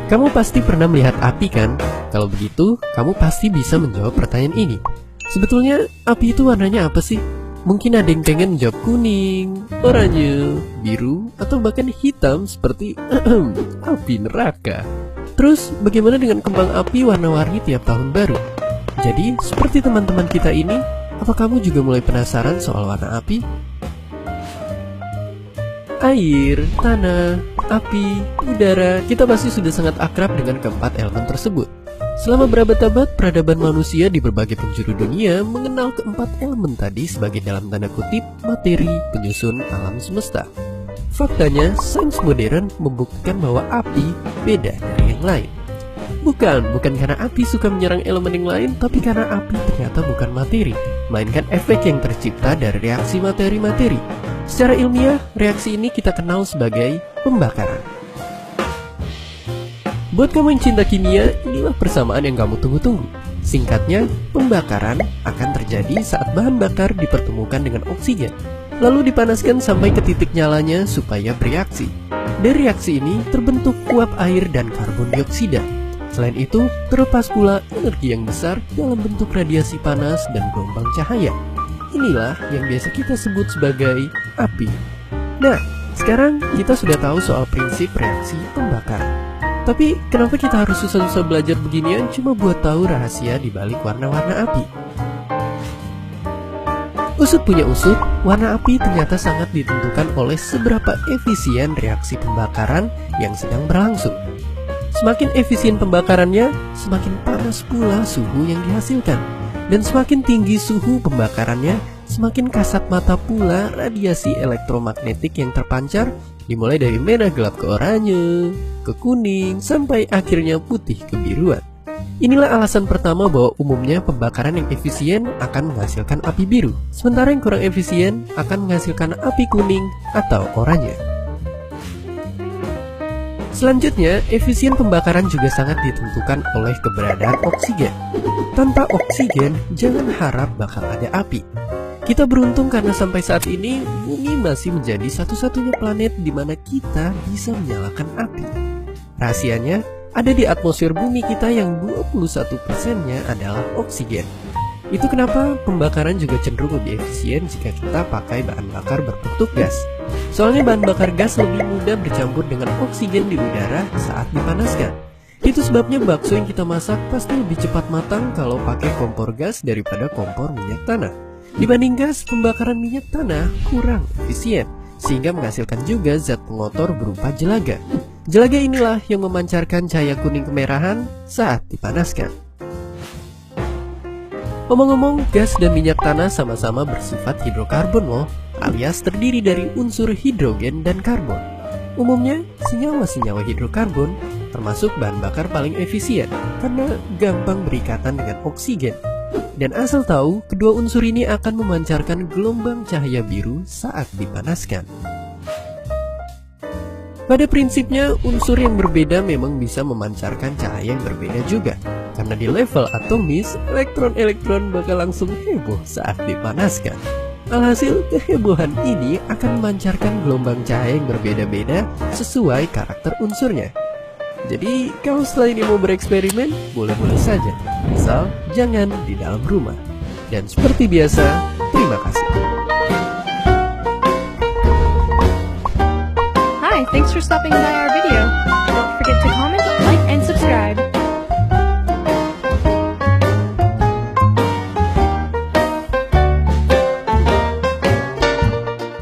Kamu pasti pernah melihat api kan? Kalau begitu, kamu pasti bisa menjawab pertanyaan ini. Sebetulnya, api itu warnanya apa sih? Mungkin ada yang pengen menjawab kuning, oranye, biru, atau bahkan hitam seperti api neraka. Terus, bagaimana dengan kembang api warna-warni tiap tahun baru? Jadi, seperti teman-teman kita ini, apa kamu juga mulai penasaran soal warna api? Air, tanah, api, udara, kita pasti sudah sangat akrab dengan keempat elemen tersebut. Selama berabad-abad, peradaban manusia di berbagai penjuru dunia mengenal keempat elemen tadi sebagai dalam tanda kutip materi penyusun alam semesta. Faktanya, sains modern membuktikan bahwa api beda dari yang lain. Bukan karena api suka menyerang elemen yang lain, tapi karena api ternyata bukan materi, melainkan efek yang tercipta dari reaksi materi-materi. Secara ilmiah, reaksi ini kita kenal sebagai pembakaran. Buat kamu yang cinta kimia, inilah persamaan yang kamu tunggu-tunggu. Singkatnya, pembakaran akan terjadi saat bahan bakar dipertemukan dengan oksigen, lalu dipanaskan sampai ke titik nyalanya supaya bereaksi. Dari reaksi ini terbentuk uap air dan karbon dioksida. Selain itu, terlepas pula energi yang besar dalam bentuk radiasi panas dan gelombang cahaya. Inilah yang biasa kita sebut sebagai api. Nah, sekarang kita sudah tahu soal prinsip reaksi pembakaran. Tapi kenapa kita harus susah-susah belajar beginian cuma buat tahu rahasia di balik warna-warna api? Usut punya usut, warna api ternyata sangat ditentukan oleh seberapa efisien reaksi pembakaran yang sedang berlangsung. Semakin efisien pembakarannya, semakin panas pula suhu yang dihasilkan. Dan semakin tinggi suhu pembakarannya, semakin kasat mata pula radiasi elektromagnetik yang terpancar, dimulai dari merah gelap ke oranye, ke kuning, sampai akhirnya putih kebiruan. Inilah alasan pertama bahwa umumnya pembakaran yang efisien akan menghasilkan api biru, sementara yang kurang efisien akan menghasilkan api kuning atau oranye. Selanjutnya, efisien pembakaran juga sangat ditentukan oleh keberadaan oksigen. Tanpa oksigen, jangan harap bakal ada api. Kita beruntung karena sampai saat ini, bumi masih menjadi satu-satunya planet di mana kita bisa menyalakan api. Rahasianya, ada di atmosfer bumi kita yang 21%-nya adalah oksigen. Itu kenapa pembakaran juga cenderung lebih efisien jika kita pakai bahan bakar berbentuk gas. Soalnya bahan bakar gas lebih mudah bercampur dengan oksigen di udara saat dipanaskan. Itu sebabnya bakso yang kita masak pasti lebih cepat matang kalau pakai kompor gas daripada kompor minyak tanah. Dibanding gas, pembakaran minyak tanah kurang efisien, sehingga menghasilkan juga zat pengotor berupa jelaga. Jelaga inilah yang memancarkan cahaya kuning kemerahan saat dipanaskan. Ngomong-ngomong, gas dan minyak tanah sama-sama bersifat hidrokarbon loh, alias terdiri dari unsur hidrogen dan karbon. Umumnya, senyawa-senyawa hidrokarbon termasuk bahan bakar paling efisien karena gampang berikatan dengan oksigen. Dan asal tahu, kedua unsur ini akan memancarkan gelombang cahaya biru saat dipanaskan. Pada prinsipnya, unsur yang berbeda memang bisa memancarkan cahaya yang berbeda juga. Karena di level atomis, elektron-elektron bakal langsung heboh saat dipanaskan. Alhasil, kehebohan ini akan memancarkan gelombang cahaya yang berbeda-beda sesuai karakter unsurnya. Jadi, kalau setelah ini mau bereksperimen, boleh-boleh saja. Asal, jangan di dalam rumah. Dan seperti biasa, terima kasih. Hi, thanks for stopping by our video. Don't forget to comment, like, and subscribe.